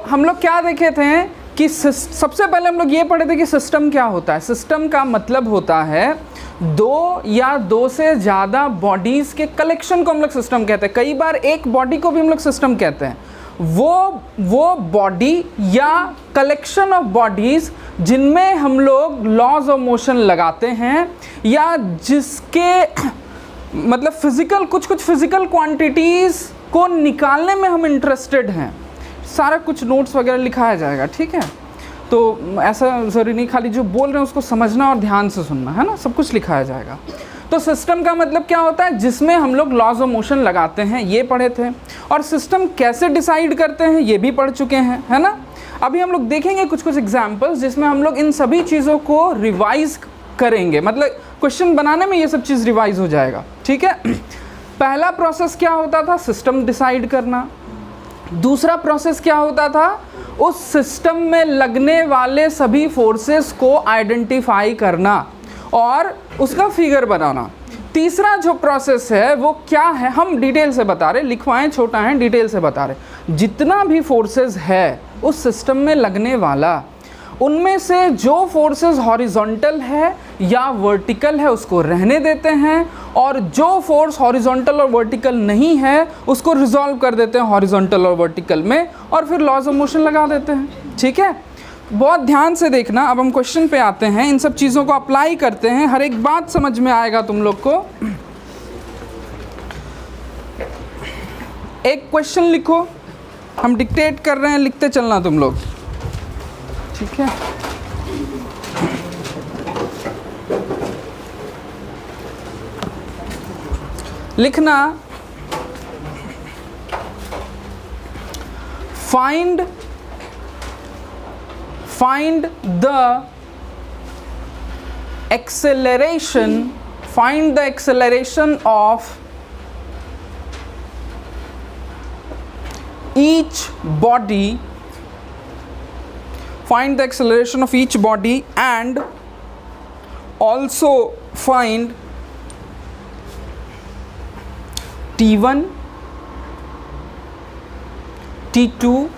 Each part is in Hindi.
हम लोग क्या देखे थे कि सबसे पहले हम लोग ये पढ़े थे कि सिस्टम क्या होता है। सिस्टम का मतलब होता है दो या दो से ज़्यादा बॉडीज़ के कलेक्शन को हम लोग सिस्टम कहते हैं। कई बार एक बॉडी को भी हम लोग सिस्टम कहते हैं। वो बॉडी या कलेक्शन ऑफ बॉडीज़ जिनमें हम लोग लॉज ऑफ मोशन लगाते हैं या जिसके मतलब फिज़िकल कुछ फिज़िकल क्वांटिटीज़ को निकालने में हम इंटरेस्टेड हैं। सारा कुछ नोट्स वगैरह लिखाया जाएगा, ठीक है। तो ऐसा ज़रूरी नहीं खाली जो बोल रहे हैं उसको समझना और ध्यान से सुनना, है ना, सब कुछ लिखाया जाएगा। तो सिस्टम का मतलब क्या होता है, जिसमें हम लोग लॉज ऑफ मोशन लगाते हैं, ये पढ़े थे। और सिस्टम कैसे डिसाइड करते हैं ये भी पढ़ चुके हैं, है ना। अभी हम लोग देखेंगे कुछ एग्जाम्पल्स जिसमें हम लोग इन सभी चीज़ों को रिवाइज करेंगे, मतलब क्वेश्चन बनाने में ये सब चीज़ रिवाइज हो जाएगा, ठीक है। पहला प्रोसेस क्या होता था, सिस्टम डिसाइड करना। दूसरा प्रोसेस क्या होता था, उस सिस्टम में लगने वाले सभी फोर्सेस को आइडेंटिफाई करना और उसका फिगर बनाना। तीसरा जो प्रोसेस है वो क्या है, हम डिटेल से बता रहे, लिखवाएं छोटा है, डिटेल से बता रहे। जितना भी फोर्सेस है उस सिस्टम में लगने वाला, उनमें से जो फोर्सेस हॉरिजॉन्टल है या वर्टिकल है उसको रहने देते हैं, और जो फोर्स हॉरिजॉन्टल और वर्टिकल नहीं है उसको रिजॉल्व कर देते हैं हॉरिजॉन्टल और वर्टिकल में, और फिर लॉज ऑफ मोशन लगा देते हैं, ठीक है। बहुत ध्यान से देखना। अब हम क्वेश्चन पे आते हैं, इन सब चीज़ों को अप्लाई करते हैं, हर एक बात समझ में आएगा तुम लोग को। एक क्वेश्चन लिखो, हम डिक्टेट कर रहे हैं, लिखते चलना तुम लोग, ठीक है। लिखना, find the acceleration of each body, find the acceleration of each body, and also find T1, T2,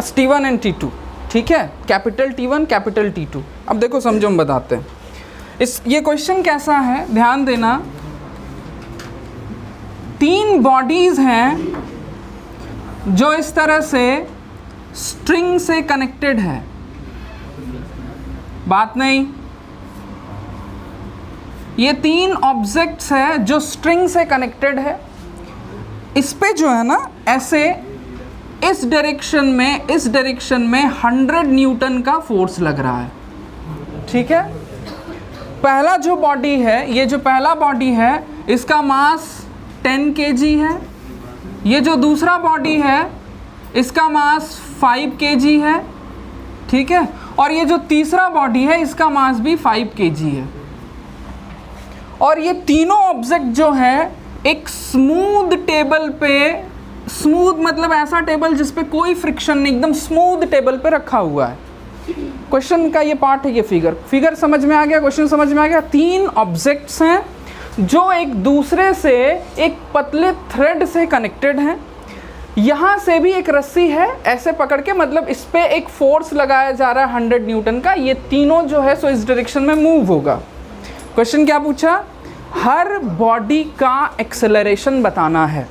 T1 and T2, ठीक है। Capital T1 capital T2। अब देखो समझो, हम बताते हैं ये क्वेश्चन कैसा है, ध्यान देना। तीन बॉडीज हैं जो इस तरह से स्ट्रिंग से कनेक्टेड है, बात नहीं। ये तीन ऑब्जेक्ट्स है जो स्ट्रिंग से कनेक्टेड है। इस पे जो है ना ऐसे इस डायरेक्शन में 100 न्यूटन का फोर्स लग रहा है, ठीक है। पहला जो बॉडी है, ये जो पहला बॉडी है इसका मास 10 kg है। ये जो दूसरा बॉडी है इसका मास 5 kg है, ठीक है। और ये जो तीसरा बॉडी है इसका मास भी 5 kg है। और ये तीनों ऑब्जेक्ट जो है एक स्मूथ टेबल पे, स्मूथ मतलब ऐसा टेबल जिस पे कोई फ्रिक्शन नहीं, एकदम स्मूथ टेबल पे रखा हुआ है। क्वेश्चन का ये पार्ट है, ये फिगर समझ में आ गया, क्वेश्चन समझ में आ गया। तीन ऑब्जेक्ट्स हैं जो एक दूसरे से एक पतले थ्रेड से कनेक्टेड हैं। यहाँ से भी एक रस्सी है ऐसे पकड़ के, मतलब इस पे एक फोर्स लगाया जा रहा है 100 न्यूटन का। ये तीनों जो है सो इस डायरेक्शन में मूव होगा। क्वेश्चन क्या पूछा, हर बॉडी का एक्सेलरेशन बताना है।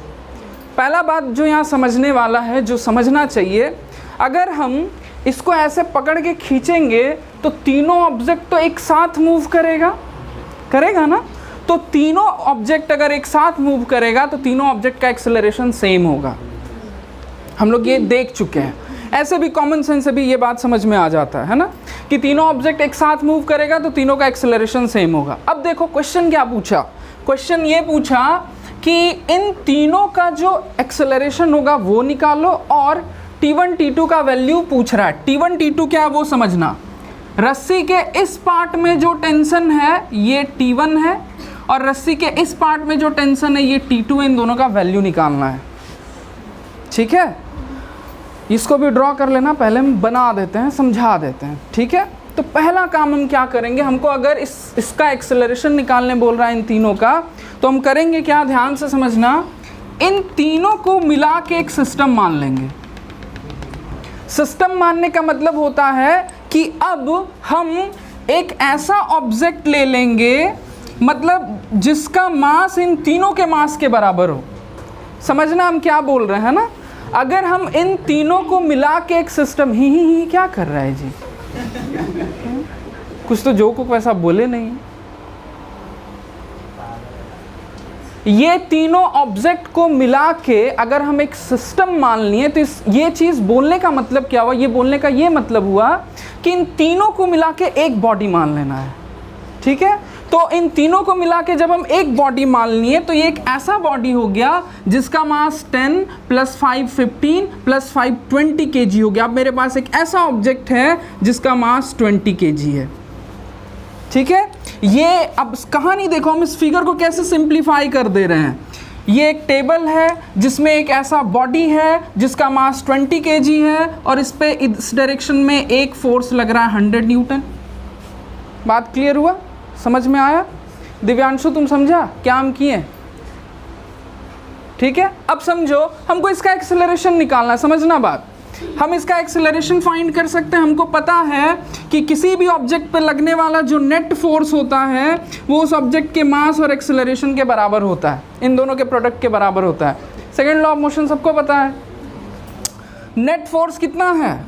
पहला बात जो यहाँ समझने वाला है, जो समझना चाहिए, अगर हम इसको ऐसे पकड़ के खींचेंगे तो तीनों ऑब्जेक्ट तो एक साथ मूव करेगा ना। तो तीनों ऑब्जेक्ट अगर एक साथ मूव करेगा तो तीनों ऑब्जेक्ट का एक्सेलरेशन सेम होगा। हम लोग ये देख चुके हैं, ऐसे भी कॉमन सेंस से भी ये बात समझ में आ जाता है ना, कि तीनों ऑब्जेक्ट एक साथ मूव करेगा तो तीनों का एक्सेलरेशन सेम होगा। अब देखो क्वेश्चन क्या पूछा, क्वेश्चन ये पूछा कि इन तीनों का जो एक्सेलरेशन होगा वो निकालो, और T1 T2 का वैल्यू पूछ रहा है। T1 T2 क्या है वो समझना। रस्सी के इस पार्ट में जो टेंशन है ये T1 है, और रस्सी के इस पार्ट में जो टेंशन है ये T2 है। इन दोनों का वैल्यू निकालना है, ठीक है। इसको भी ड्रॉ कर लेना, पहले हम बना देते हैं, समझा देते हैं, ठीक है। तो पहला काम हम क्या करेंगे, हमको अगर इसका एक्सेलरेशन निकालने बोल रहा है इन तीनों का, तो हम करेंगे क्या, ध्यान से समझना। इन तीनों को मिला के एक सिस्टम मान लेंगे, सिस्टम मानने का मतलब होता है कि अब हम एक ऐसा ऑब्जेक्ट ले लेंगे, मतलब जिसका मास इन तीनों के मास के बराबर हो। समझना हम क्या बोल रहे हैं ना। अगर हम इन तीनों को मिला के एक सिस्टम, ही क्या कर रहा है जी, कुछ तो जो को वैसा बोले नहीं। ये तीनों ऑब्जेक्ट को मिला के अगर हम एक सिस्टम मान लिए तो ये चीज बोलने का मतलब क्या हुआ, ये बोलने का ये मतलब हुआ कि इन तीनों को मिला के एक बॉडी मान लेना है। ठीक है, तो इन तीनों को मिला के जब हम एक बॉडी मान लिए तो ये एक ऐसा बॉडी हो गया जिसका मास 10 + 5 15 + 5 20 kg हो गया। अब मेरे पास एक ऐसा ऑब्जेक्ट है जिसका मास 20 kg है। ठीक है, ये अब कहानी देखो, हम इस फिगर को कैसे सिंप्लीफाई कर दे रहे हैं। ये एक टेबल है जिसमें एक ऐसा बॉडी है जिसका मास 20 kg है और इस पे इस डायरेक्शन में एक फोर्स लग रहा है 100 न्यूटन। बात क्लियर हुआ, समझ में आया? दिव्यांशु तुम समझा क्या हम किए? ठीक है, अब समझो हमको इसका एक्सेलरेशन निकालना है। समझना बात, हम इसका एक्सेलरेशन फाइंड कर सकते हैं। हमको पता है कि किसी भी ऑब्जेक्ट पर लगने वाला जो नेट फोर्स होता है वो उस ऑब्जेक्ट के मास और एक्सेलरेशन के बराबर होता है, इन दोनों के प्रोडक्ट के बराबर होता है। सेकेंड लॉ ऑफ मोशन सबको पता है। नेट फोर्स कितना है,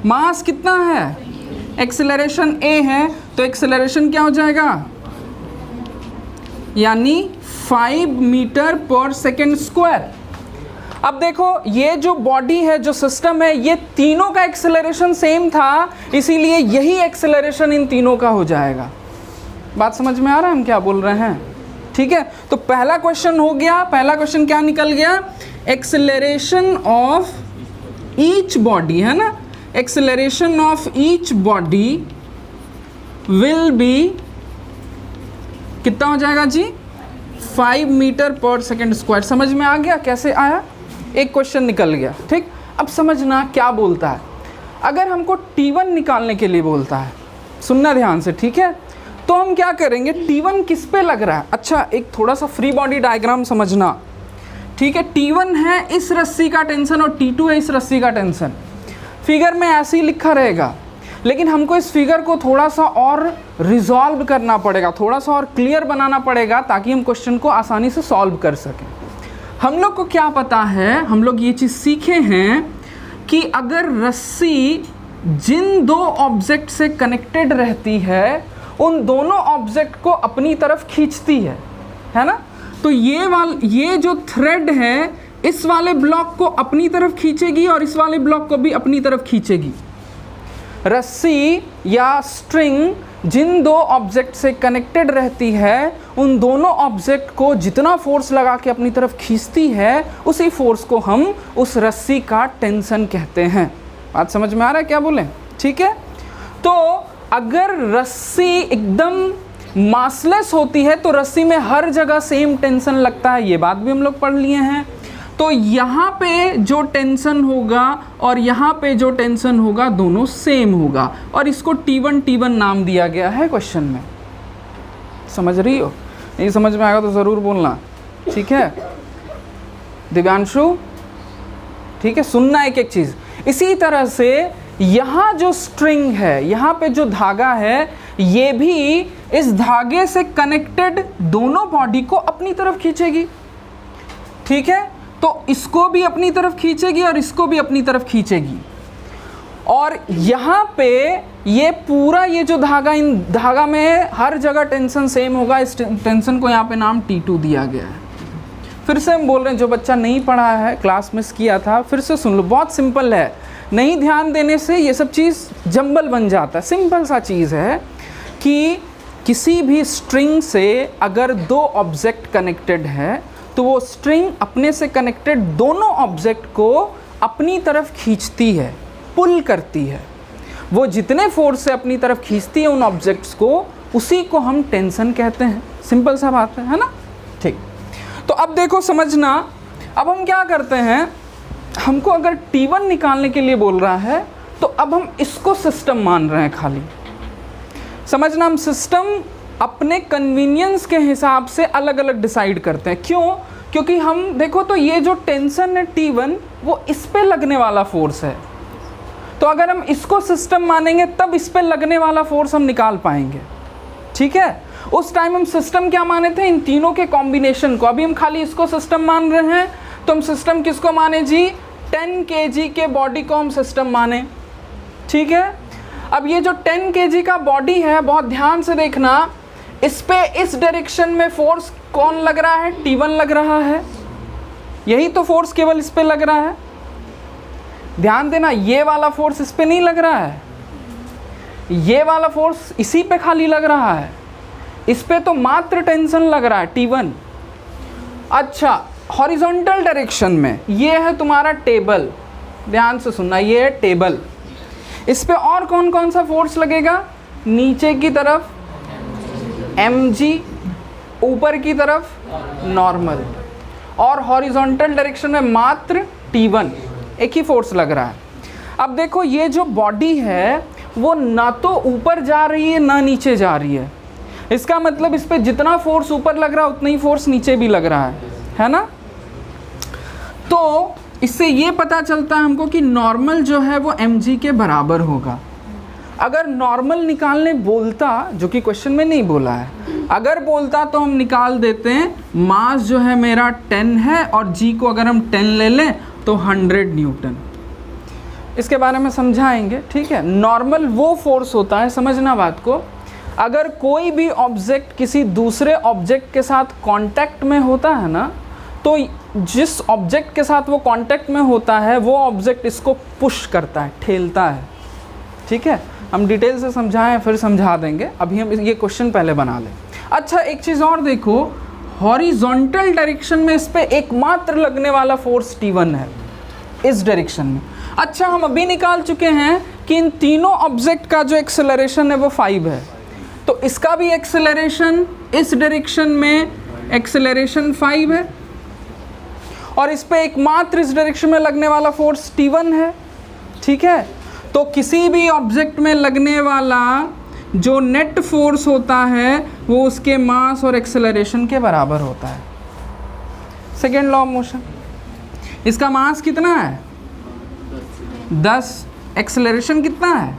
मास कितना है, एक्सेलरेशन a है, तो एक्सेलरेशन क्या हो जाएगा, यानी 5 मीटर/सेकंड²। अब देखो ये जो बॉडी है, जो सिस्टम है, ये तीनों का एक्सेलरेशन सेम था, इसीलिए यही एक्सेलरेशन इन तीनों का हो जाएगा। बात समझ में आ रहा है हम क्या बोल रहे हैं? ठीक है, तो पहला क्वेश्चन हो गया। पहला क्वेश्चन क्या निकल गया, एक्सेलरेशन ऑफ ईच बॉडी, है ना, acceleration of each body will be कितना हो जाएगा जी, 5 मीटर/सेकंड²। समझ में आ गया कैसे आया, एक क्वेश्चन निकल गया। ठीक, अब समझना क्या बोलता है। अगर हमको T1 निकालने के लिए बोलता है, सुनना ध्यान से, ठीक है, तो हम क्या करेंगे, T1 किस पे लग रहा है। अच्छा, एक थोड़ा सा फ्री बॉडी डायग्राम समझना। ठीक है, T1 है इस रस्सी का टेंशन और T2 है इस रस्सी का टेंशन। फिगर में ऐसे ही लिखा रहेगा, लेकिन हमको इस फिगर को थोड़ा सा और रिजॉल्व करना पड़ेगा, थोड़ा सा और क्लियर बनाना पड़ेगा ताकि हम क्वेश्चन को आसानी से सॉल्व कर सकें। हम लोग को क्या पता है, हम लोग ये चीज़ सीखे हैं कि अगर रस्सी जिन दो ऑब्जेक्ट से कनेक्टेड रहती है उन दोनों ऑब्जेक्ट को अपनी तरफ खींचती है ना, तो ये जो थ्रेड है इस वाले ब्लॉक को अपनी तरफ खींचेगी और इस वाले ब्लॉक को भी अपनी तरफ खींचेगी। रस्सी या स्ट्रिंग जिन दो ऑब्जेक्ट से कनेक्टेड रहती है उन दोनों ऑब्जेक्ट को जितना फोर्स लगा के अपनी तरफ खींचती है उसी फोर्स को हम उस रस्सी का टेंशन कहते हैं। बात समझ में आ रहा है क्या बोले? ठीक है, तो अगर रस्सी एकदम मासलेस होती है तो रस्सी में हर जगह सेम टेंशन लगता है, ये बात भी हम लोग पढ़ लिए हैं। तो यहाँ पे जो टेंशन होगा और यहाँ पे जो टेंशन होगा दोनों सेम होगा और इसको T1 नाम दिया गया है क्वेश्चन में। समझ रही हो? नहीं समझ में आएगा तो ज़रूर बोलना, ठीक है दिव्यांशु? ठीक है, सुनना एक एक चीज़। इसी तरह से यहाँ जो स्ट्रिंग है, यहाँ पे जो धागा है, ये भी इस धागे से कनेक्टेड दोनों बॉडी को अपनी तरफ खींचेगी। ठीक है, तो इसको भी अपनी तरफ खींचेगी और इसको भी अपनी तरफ खींचेगी। और यहाँ पे ये पूरा ये जो धागा, इन धागा में हर जगह टेंशन सेम होगा। इस टेंशन को यहाँ पे नाम T2 दिया गया है। फिर से हम बोल रहे हैं, जो बच्चा नहीं पढ़ा है, क्लास मिस किया था, फिर से सुन लो, बहुत सिंपल है। नहीं ध्यान देने से ये सब चीज़ जंबल बन जाता है। सिंपल सा चीज़ है कि किसी भी स्ट्रिंग से अगर दो ऑब्जेक्ट कनेक्टेड है तो वो स्ट्रिंग अपने से कनेक्टेड दोनों ऑब्जेक्ट को अपनी तरफ खींचती है, पुल करती है। वो जितने फोर्स से अपनी तरफ खींचती है उन ऑब्जेक्ट्स को, उसी को हम टेंशन कहते हैं। सिंपल सा बात है ना? ठीक, तो अब देखो समझना, अब हम क्या करते हैं, हमको अगर T1 निकालने के लिए बोल रहा है तो अब हम इसको सिस्टम मान रहे हैं खाली। समझना, हम सिस्टम अपने कन्वीनियंस के हिसाब से अलग अलग डिसाइड करते हैं। क्यों? क्योंकि हम देखो तो ये जो टेंशन है T1 वो इस पे लगने वाला फोर्स है, तो अगर हम इसको सिस्टम मानेंगे तब इस पे लगने वाला फोर्स हम निकाल पाएंगे। ठीक है, उस टाइम हम सिस्टम क्या माने थे, इन तीनों के कॉम्बिनेशन को। अभी हम खाली इसको सिस्टम मान रहे हैं, तो हम सिस्टम किसको माने जी, 10 kg के बॉडी को हम सिस्टम माने। ठीक है, अब ये जो 10 kg का बॉडी है, बहुत ध्यान से देखना, इस पे इस डायरेक्शन में फोर्स कौन लग रहा है, T1 लग रहा है। यही तो फोर्स केवल इस पे लग रहा है। ध्यान देना, ये वाला फोर्स इस पे नहीं लग रहा है, ये वाला फोर्स इसी पे खाली लग रहा है, इस पे तो मात्र टेंशन लग रहा है T1। अच्छा, हॉरिजॉन्टल डायरेक्शन में ये है तुम्हारा टेबल, ध्यान से सुनना, ये है टेबल। इस पे और कौन कौन सा फोर्स लगेगा, नीचे की तरफ mg, ऊपर की तरफ नॉर्मल, और हॉरिजॉन्टल डायरेक्शन में मात्र T1, एक ही फोर्स लग रहा है। अब देखो ये जो बॉडी है वो ना तो ऊपर जा रही है ना नीचे जा रही है, इसका मतलब इस पे जितना फोर्स ऊपर लग रहा है उतना ही फोर्स नीचे भी लग रहा है ना। तो इससे ये पता चलता है हमको कि नॉर्मल जो है वो mg के बराबर होगा। अगर नॉर्मल निकालने बोलता, जो कि क्वेश्चन में नहीं बोला है, अगर बोलता तो हम निकाल देते हैं, मास जो है मेरा 10 है और g को अगर हम 10 ले लें तो 100 न्यूटन। इसके बारे में समझाएंगे। ठीक है, नॉर्मल वो फोर्स होता है, समझना बात को, अगर कोई भी ऑब्जेक्ट किसी दूसरे ऑब्जेक्ट के साथ कांटेक्ट में होता है ना, तो जिस ऑब्जेक्ट के साथ वो कांटेक्ट में होता है वो ऑब्जेक्ट इसको पुश करता है, ठेलता है। ठीक है, हम डिटेल से समझाएं फिर समझा देंगे, अभी हम ये क्वेश्चन पहले बना लें। अच्छा, एक चीज़ और देखो, हॉरिजॉन्टल डायरेक्शन में इस पे एकमात्र लगने वाला फोर्स T1 है, इस डायरेक्शन में। अच्छा, हम अभी निकाल चुके हैं कि इन तीनों ऑब्जेक्ट का जो एक्सेलरेशन है वो 5 है, तो इसका भी एक्सेलरेशन इस डायरेक्शन में एक्सेलरेशन 5 है, और इस पे एकमात्र इस डायरेक्शन में लगने वाला फोर्स T1 है। ठीक है, तो किसी भी ऑब्जेक्ट में लगने वाला जो नेट फोर्स होता है वो उसके मास और एक्सेलरेशन के बराबर होता है। सेकेंड लॉ ऑफ मोशन, इसका मास कितना है 10, एक्सेलरेशन कितना है,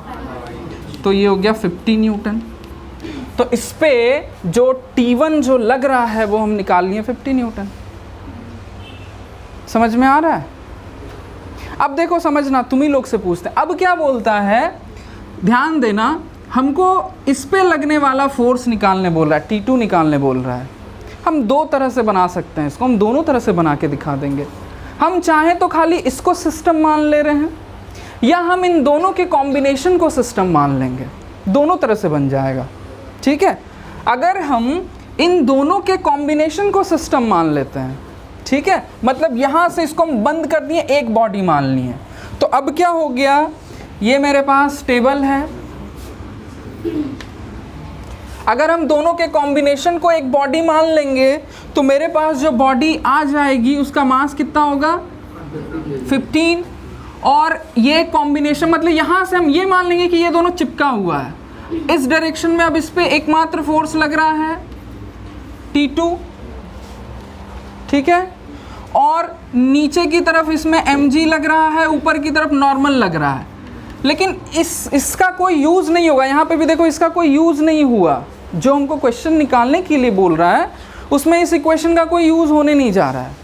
तो ये हो गया 50 न्यूटन। तो इस पे जो T1 जो लग रहा है वो हम निकाल लिए 50 न्यूटन। समझ में आ रहा है? अब देखो, समझना, तुम ही लोग से पूछते हैं, अब क्या बोलता है, ध्यान देना, हमको इस पे लगने वाला फोर्स निकालने बोल रहा है, T2 निकालने बोल रहा है। हम दो तरह से बना सकते हैं इसको, हम दोनों तरह से बना के दिखा देंगे। हम चाहें तो खाली इसको सिस्टम मान ले रहे हैं, या हम इन दोनों के कॉम्बिनेशन को सिस्टम मान लेंगे, दोनों तरह से बन जाएगा। ठीक है, अगर हम इन दोनों के कॉम्बिनेशन को सिस्टम मान लेते हैं, ठीक है, मतलब यहाँ से इसको हम बंद कर दिए, एक बॉडी मान ली है, तो अब क्या हो गया, ये मेरे पास टेबल है, अगर हम दोनों के कॉम्बिनेशन को एक बॉडी मान लेंगे तो मेरे पास जो बॉडी आ जाएगी उसका मास कितना होगा 15, और ये कॉम्बिनेशन मतलब यहाँ से हम ये मान लेंगे कि ये दोनों चिपका हुआ है इस डायरेक्शन में। अब इस पे एकमात्र फोर्स लग रहा है T2, ठीक है, और नीचे की तरफ इसमें mg लग रहा है, ऊपर की तरफ नॉर्मल लग रहा है, लेकिन इसका कोई यूज़ नहीं होगा। यहाँ पे भी देखो, इसका कोई यूज़ नहीं हुआ, जो हमको क्वेश्चन निकालने के लिए बोल रहा है उसमें इस इक्वेशन का कोई यूज़ होने नहीं जा रहा है।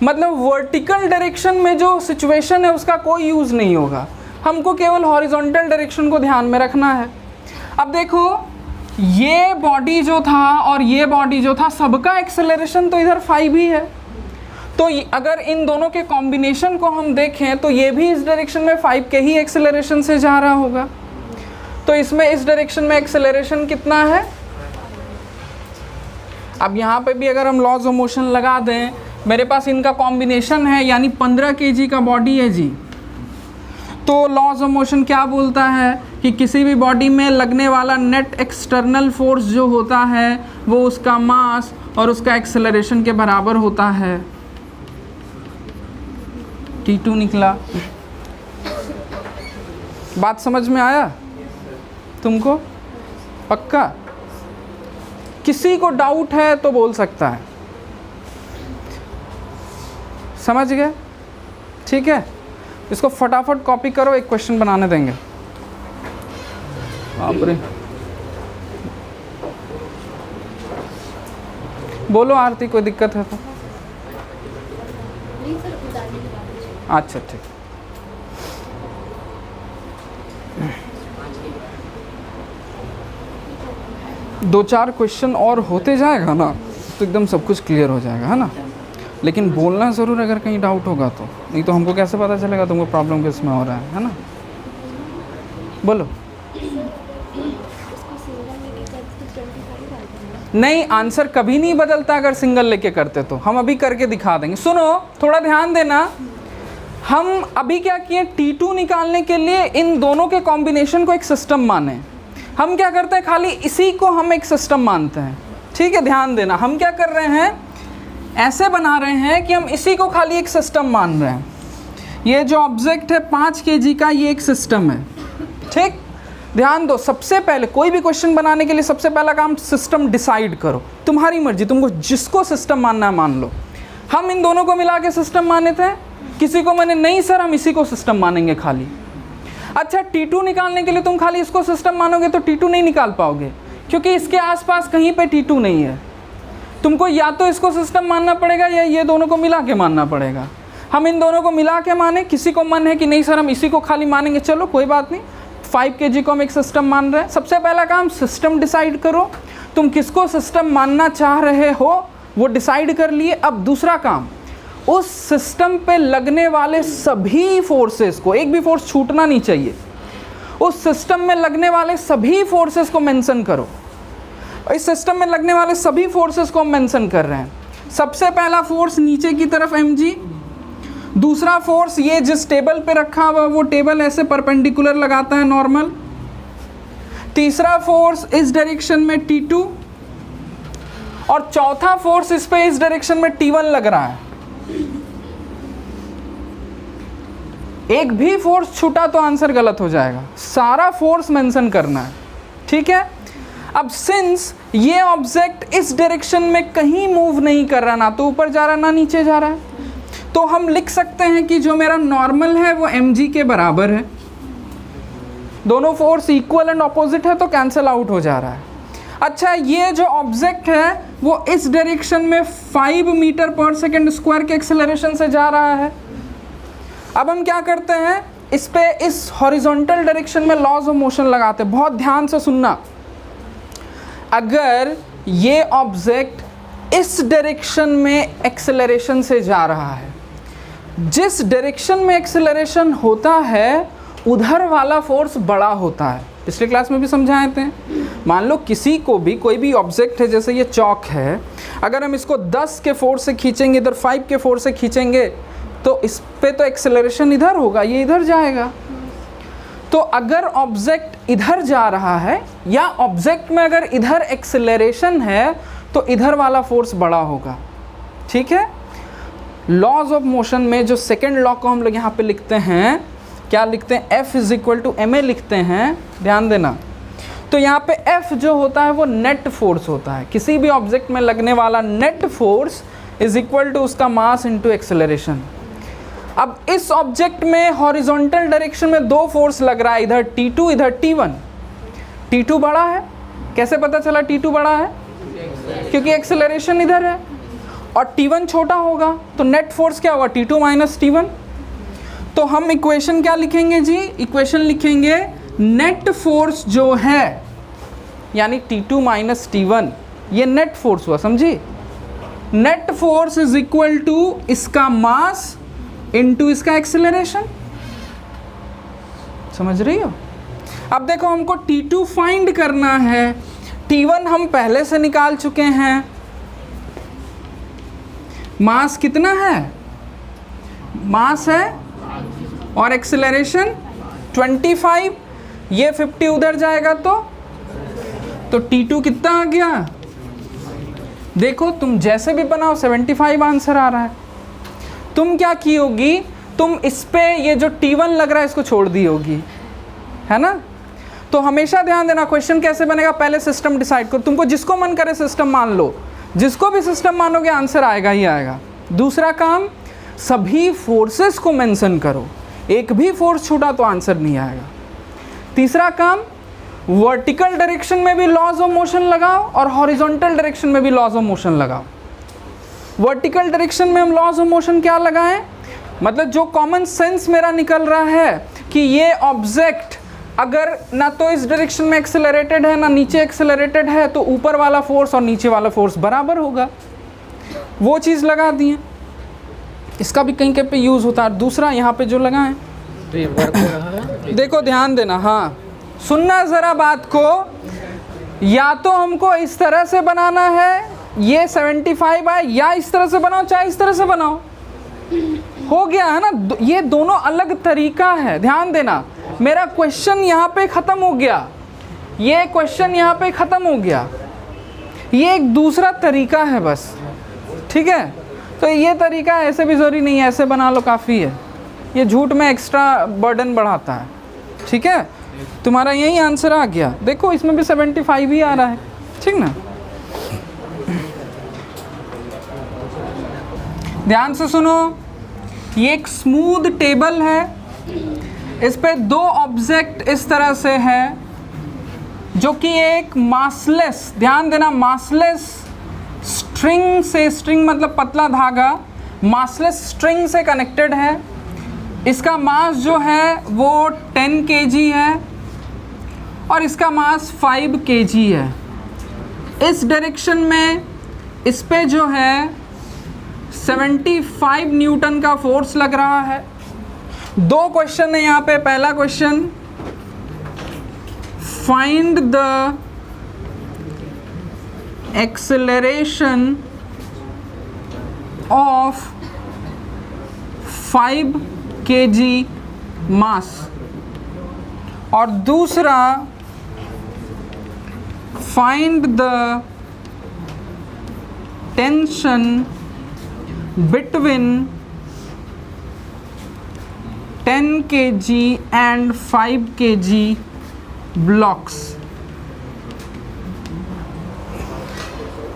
मतलब वर्टिकल डायरेक्शन में जो सिचुएशन है उसका कोई यूज़ नहीं होगा, हमको केवल हॉरिजॉन्टल डायरेक्शन को ध्यान में रखना है। अब देखो, ये बॉडी जो था और ये बॉडी जो था, सबका एक्सेलरेशन तो इधर 5 ही है, तो अगर इन दोनों के कॉम्बिनेशन को हम देखें तो ये भी इस डायरेक्शन में 5 के ही एक्सेलरेशन से जा रहा होगा, तो इसमें इस डायरेक्शन में एक्सेलरेशन कितना है। अब यहाँ पे भी अगर हम लॉज ऑफ मोशन लगा दें, मेरे पास इनका कॉम्बिनेशन है, यानी 15 kg का बॉडी है जी, तो लॉज ऑफ मोशन क्या बोलता है कि किसी भी बॉडी में लगने वाला नेट एक्सटर्नल फोर्स जो होता है वो उसका मास और उसका एक्सेलरेशन के बराबर होता है। T2 निकला। बात समझ में आया तुमको? पक्का? किसी को डाउट है तो बोल सकता है। समझ गए? ठीक है, इसको फटाफट कॉपी करो, एक क्वेश्चन बनाने देंगे। बाप रे, बोलो आरती, कोई दिक्कत है तो? अच्छा ठीक, दो चार क्वेश्चन और होते जाएगा ना तो एकदम सब कुछ क्लियर हो जाएगा, है ना? लेकिन बोलना ज़रूर अगर कहीं डाउट होगा तो, नहीं तो हमको कैसे पता चलेगा तुमको प्रॉब्लम किस में हो रहा है ना? बोलो। नहीं, आंसर कभी नहीं बदलता अगर सिंगल लेके करते तो। हम अभी करके दिखा देंगे, सुनो थोड़ा ध्यान देना। हम अभी क्या किए, T2 निकालने के लिए इन दोनों के कॉम्बिनेशन को एक सिस्टम माने। हम क्या करते हैं, खाली इसी को हम एक सिस्टम मानते हैं। ठीक है, ध्यान देना, हम क्या कर रहे हैं, ऐसे बना रहे हैं कि हम इसी को खाली एक सिस्टम मान रहे हैं। ये जो ऑब्जेक्ट है 5 kg का, ये एक सिस्टम है। ठीक, ध्यान दो, सबसे पहले कोई भी क्वेश्चन बनाने के लिए सबसे पहला काम सिस्टम डिसाइड करो। तुम्हारी मर्जी, तुमको जिसको सिस्टम मानना है मान लो। हम इन दोनों को मिला के सिस्टम माने थे, किसी को मैंने नहीं सर हम इसी को सिस्टम मानेंगे खाली। अच्छा, T2 निकालने के लिए तुम खाली इसको सिस्टम मानोगे तो T2 नहीं निकाल पाओगे, क्योंकि इसके आसपास कहीं पे T2 नहीं है। तुमको या तो इसको सिस्टम मानना पड़ेगा या ये दोनों को मिला के मानना पड़ेगा। हम इन दोनों को मिला के माने, किसी को मन है कि नहीं सर हम इसी को खाली मानेंगे, चलो कोई बात नहीं, 5 kg को हम एक सिस्टम मान रहे हैं। सबसे पहला काम सिस्टम डिसाइड करो, तुम किसको सिस्टम मानना चाह रहे हो वो डिसाइड कर लिए। अब दूसरा काम, उस सिस्टम पे लगने वाले सभी फोर्सेस को, एक भी फोर्स छूटना नहीं चाहिए, उस सिस्टम में लगने वाले सभी फोर्सेस को मेंशन करो। इस सिस्टम में लगने वाले सभी फोर्सेस को हम मेंशन कर रहे हैं। सबसे पहला फोर्स नीचे की तरफ mg, दूसरा फोर्स ये जिस टेबल पे रखा हुआ वो टेबल ऐसे परपेंडिकुलर लगाता है नॉर्मल, तीसरा फोर्स इस डायरेक्शन में T2, और चौथा फोर्स इस पे इस डायरेक्शन में T1 लग रहा है। एक भी फोर्स छूटा तो आंसर गलत हो जाएगा, सारा फोर्स मेंशन करना है। ठीक है, अब सिंस ये ऑब्जेक्ट इस डायरेक्शन में कहीं मूव नहीं कर रहा, ना तो ऊपर जा रहा ना नीचे जा रहा है, तो हम लिख सकते हैं कि जो मेरा नॉर्मल है वो mg के बराबर है। दोनों फोर्स इक्वल एंड ऑपोजिट है तो कैंसिल आउट हो जा रहा है। अच्छा, ये जो ऑब्जेक्ट है वो इस डायरेक्शन में 5 मीटर पर सेकेंड स्क्वायर के एक्सेलरेशन से जा रहा है। अब हम क्या करते हैं, इस पे इस हॉरिजॉन्टल डायरेक्शन में लॉज ऑफ मोशन लगाते हैं। बहुत ध्यान से सुनना, अगर ये ऑब्जेक्ट इस डायरेक्शन में एक्सेलरेशन से जा रहा है, जिस डायरेक्शन में एक्सेलरेशन होता है उधर वाला फोर्स बड़ा होता है। पिछले क्लास में भी समझाए थे। मान लो किसी को भी, कोई भी ऑब्जेक्ट है, जैसे ये चौक है, अगर हम इसको 10 के फोर्स से खींचेंगे, इधर 5 के फोर्स से खींचेंगे, तो इस पे तो एक्सेलरेशन इधर होगा, ये इधर जाएगा। तो अगर ऑब्जेक्ट इधर जा रहा है या ऑब्जेक्ट में अगर इधर एक्सेलरेशन है तो इधर वाला फोर्स बड़ा होगा। ठीक है, लॉज ऑफ मोशन में जो सेकेंड लॉ को हम लोग यहाँ पे लिखते हैं, क्या लिखते हैं, F = ma लिखते हैं, ध्यान देना। तो यहाँ पे F जो होता है वो नेट फोर्स होता है, किसी भी ऑब्जेक्ट में लगने वाला नेट फोर्स = उसका मास इंटू एक्सेलरेशन। अब इस ऑब्जेक्ट में हॉरिजॉन्टल डायरेक्शन में दो फोर्स लग रहा है, इधर T2 इधर T1। T2 बड़ा है, कैसे पता चला T2 बड़ा है, क्योंकि एक्सेलरेशन इधर है, और T1 छोटा होगा तो नेट फोर्स क्या होगा, T2 - T1। तो हम इक्वेशन क्या लिखेंगे जी, इक्वेशन लिखेंगे नेट फोर्स जो है, यानी T2 - T1, ये नेट फोर्स हुआ, समझी। नेट फोर्स = इसका मास इनटू इसका एक्सेलरेशन। समझ रही हो। अब देखो हमको T2 फाइंड करना है, T1 हम पहले से निकाल चुके हैं। मास कितना है, मास है, और एक्सेलरेशन 25, ये 50 उधर जाएगा तो T2 कितना आ गया, देखो तुम जैसे भी बनाओ 75 आंसर आ रहा है। तुम क्या की होगी, तुम इस पे ये जो T1 लग रहा है इसको छोड़ दी होगी, है ना। तो हमेशा ध्यान देना, क्वेश्चन कैसे बनेगा, पहले सिस्टम डिसाइड करो। तुमको जिसको मन करे सिस्टम मान लो, जिसको भी सिस्टम मानोगे आंसर आएगा ही आएगा। दूसरा काम, सभी फोर्सेस को मेंशन करो, एक भी फोर्स छूटा तो आंसर नहीं आएगा। तीसरा काम, वर्टिकल डायरेक्शन में भी लॉज ऑफ मोशन लगाओ और हॉरिजॉन्टल डायरेक्शन में भी लॉज ऑफ मोशन लगाओ। वर्टिकल डायरेक्शन में हम लॉज ऑफ मोशन क्या लगाएं, मतलब जो कॉमन सेंस मेरा निकल रहा है कि ये ऑब्जेक्ट अगर ना तो इस डायरेक्शन में एक्सेलरेटेड है ना नीचे एक्सेलरेटेड है, तो ऊपर वाला फोर्स और नीचे वाला फोर्स बराबर होगा, वो चीज़ लगा दिए। इसका भी कहीं कहीं पे यूज़ होता है। दूसरा यहाँ पे जो लगाएं, तो ये वर्क हो रहा है। देखो ध्यान देना, हाँ सुनना ज़रा बात को, या तो हमको इस तरह से बनाना है ये 75 है, या इस तरह से बनाओ चाहे इस तरह से बनाओ, हो गया है ना। ये दोनों अलग तरीका है, ध्यान देना। मेरा क्वेश्चन यहाँ पे ख़त्म हो गया, ये क्वेश्चन यहाँ पे ख़त्म हो गया, ये एक दूसरा तरीका है बस, ठीक है। तो ये तरीका ऐसे भी ज़रूरी नहीं है, ऐसे बना लो काफ़ी है, ये झूठ में एक्स्ट्रा बर्डन बढ़ाता है, ठीक है। तुम्हारा यही आंसर आ गया, देखो इसमें भी 75 ही आ रहा है, ठीक ना। ध्यान से सुनो, ये एक स्मूथ टेबल है, इस पे दो ऑब्जेक्ट इस तरह से है जो कि एक मासलेस, ध्यान देना, मासलेस स्ट्रिंग से, स्ट्रिंग मतलब पतला धागा, मासलेस स्ट्रिंग से कनेक्टेड है। इसका मास जो है वो 10 kg है और इसका मास 5 kg है। इस डायरेक्शन में इस पे जो है 75 न्यूटन का फोर्स लग रहा है। दो क्वेश्चन है यहाँ पे। पहला question, find the acceleration of 5 kg मास, और दूसरा find the tension between 10 kg and 5 kg blocks.